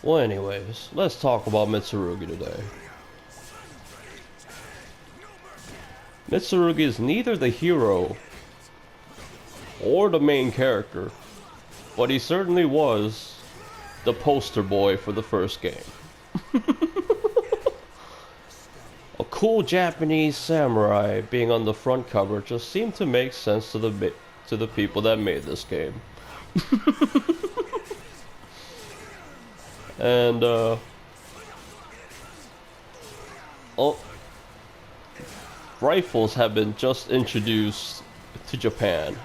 Well, anyways, let's talk about Mitsurugi today. Mitsurugi is neither the hero or the main character, but he certainly was the poster boy for the first game. A cool Japanese samurai being on the front cover just seemed to make sense to the people that made this game. And oh, rifles have been just introduced to Japan,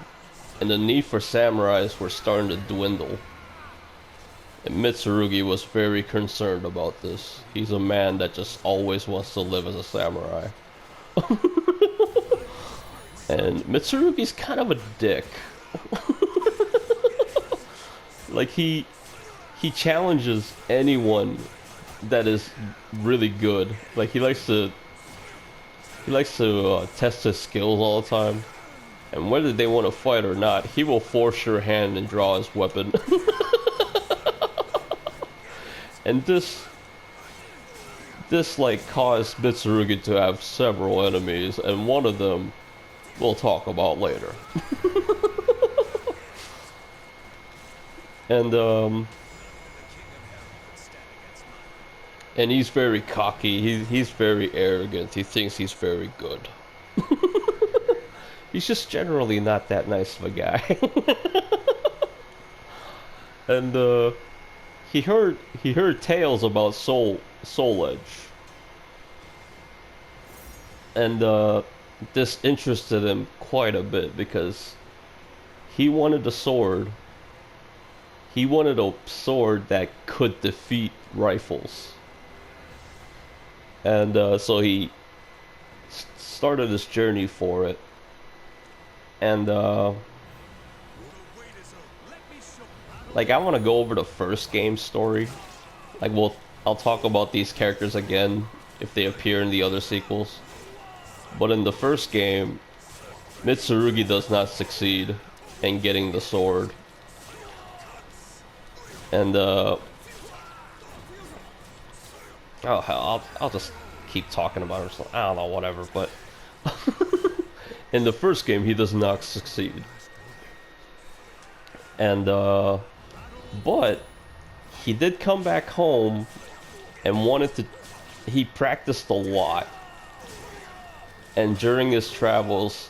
and the need for samurais were starting to dwindle. And Mitsurugi was very concerned about this. He's a man that just always wants to live as a samurai. And Mitsurugi's kind of a dick. Like he challenges anyone that is really good. Like he likes to test his skills all the time. And whether they want to fight or not, he will force your hand and draw his weapon. And this like caused Mitsurugi to have several enemies, and one of them we'll talk about later. And he's very cocky. He's very arrogant. He thinks he's very good. He's just generally not that nice of a guy. And he heard tales about Soul Edge, and this interested him quite a bit because he wanted a sword. He wanted a sword that could defeat rifles, and so he started this journey for it, and like, I want to go over the first game story. Like, I'll talk about these characters again if they appear in the other sequels. But in the first game, Mitsurugi does not succeed in getting the sword. And, oh hell, I'll just keep talking about it. I don't know, whatever, but... in the first game, he does not succeed. And, but he did come back home and he practiced a lot. And during his travels,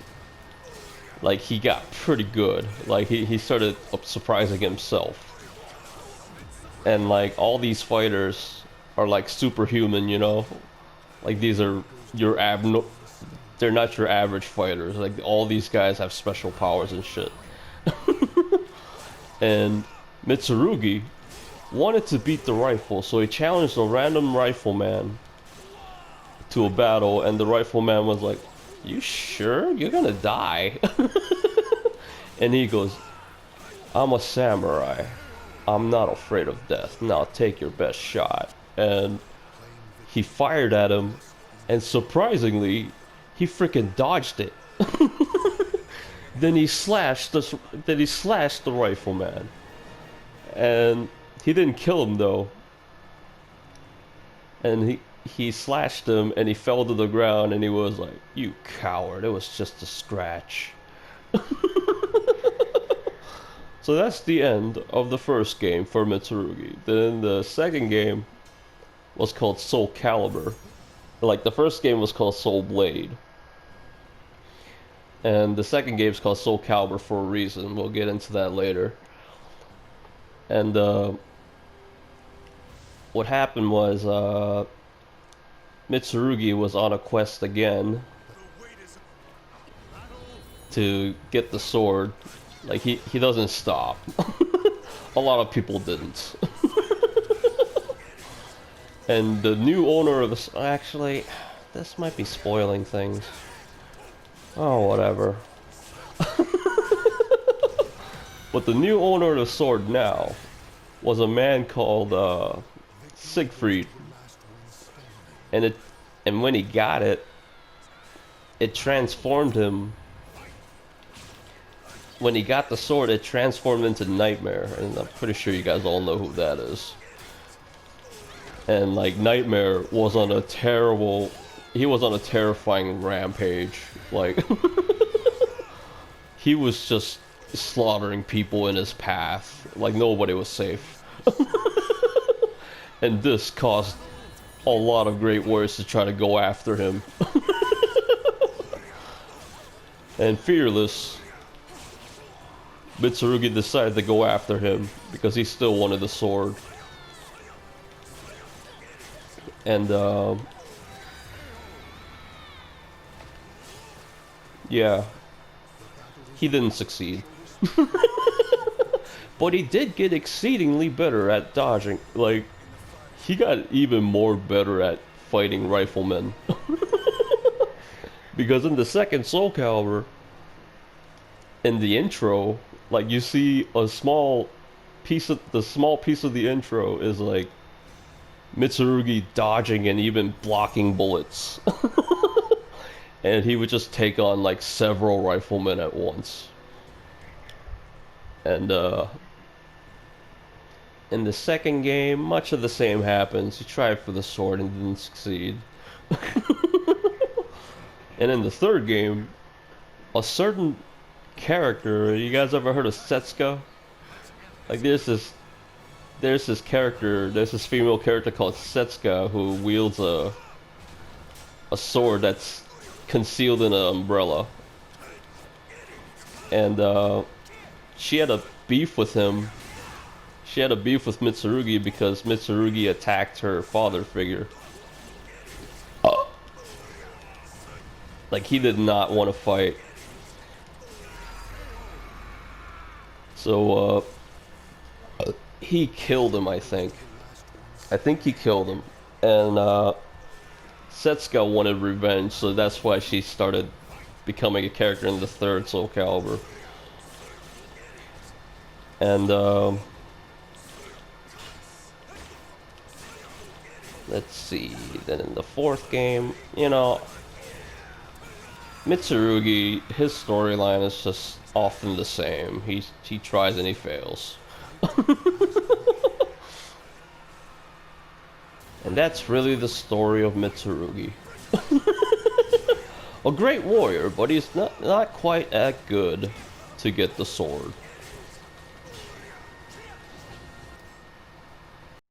like, he got pretty good. Like, he started surprising himself. And, like, all these fighters are, like, superhuman, you know? Like, these are they're not your average fighters. Like, all these guys have special powers and shit. And Mitsurugi wanted to beat the rifle, so he challenged a random rifleman to a battle, and the rifleman was like, "You sure? You're gonna die." And he goes, "I'm a samurai. I'm not afraid of death. Now take your best shot." And he fired at him, and surprisingly, he freaking dodged it. Then he slashed the rifleman. And he didn't kill him though. And he slashed him and he fell to the ground, and he was like, "You coward, it was just a scratch." So that's the end of the first game for Mitsurugi. Then the second game was called SOULCALIBUR. Like, the first game was called Soul Blade. And the second game is called SOULCALIBUR for a reason. We'll get into that later. And what happened was Mitsurugi was on a quest again to get the sword. Like, he doesn't stop. A lot of people didn't. And the new owner of the... Actually, this might be spoiling things. Oh, whatever. But the new owner of the sword now was a man called Siegfried. And when he got it, it transformed him. When he got the sword, it transformed into Nightmare, and I'm pretty sure you guys all know who that is. And like Nightmare was on a terrible, he was on a terrifying rampage. Like he was just slaughtering people in his path. Like nobody was safe. And this caused a lot of great warriors to try to go after him. And Fearless, Mitsurugi decided to go after him because he still wanted the sword. And yeah, he didn't succeed. But he did get exceedingly better at dodging. Like, he got even more better at fighting riflemen. Because in the second Soul Calibur, in the intro, like you see a small piece of the intro is like Mitsurugi dodging and even blocking bullets. And he would just take on like several riflemen at once. And in the second game, much of the same happens. He tried for the sword and didn't succeed. And in the third game, a certain character, you guys ever heard of Setsuka? Like there's this female character called Setsuka who wields a sword that's concealed in an umbrella. And she had a beef with him. She had a beef with Mitsurugi because Mitsurugi attacked her father figure. Like he did not want to fight. So he killed him, I think. I think he killed him. And Setsuka wanted revenge, so that's why she started becoming a character in the third Soul Calibur. And let's see, then in the fourth game, you know, Mitsurugi, his storyline is just often the same. He tries and he fails. And that's really the story of Mitsurugi. A great warrior, but he's not quite that good to get the sword.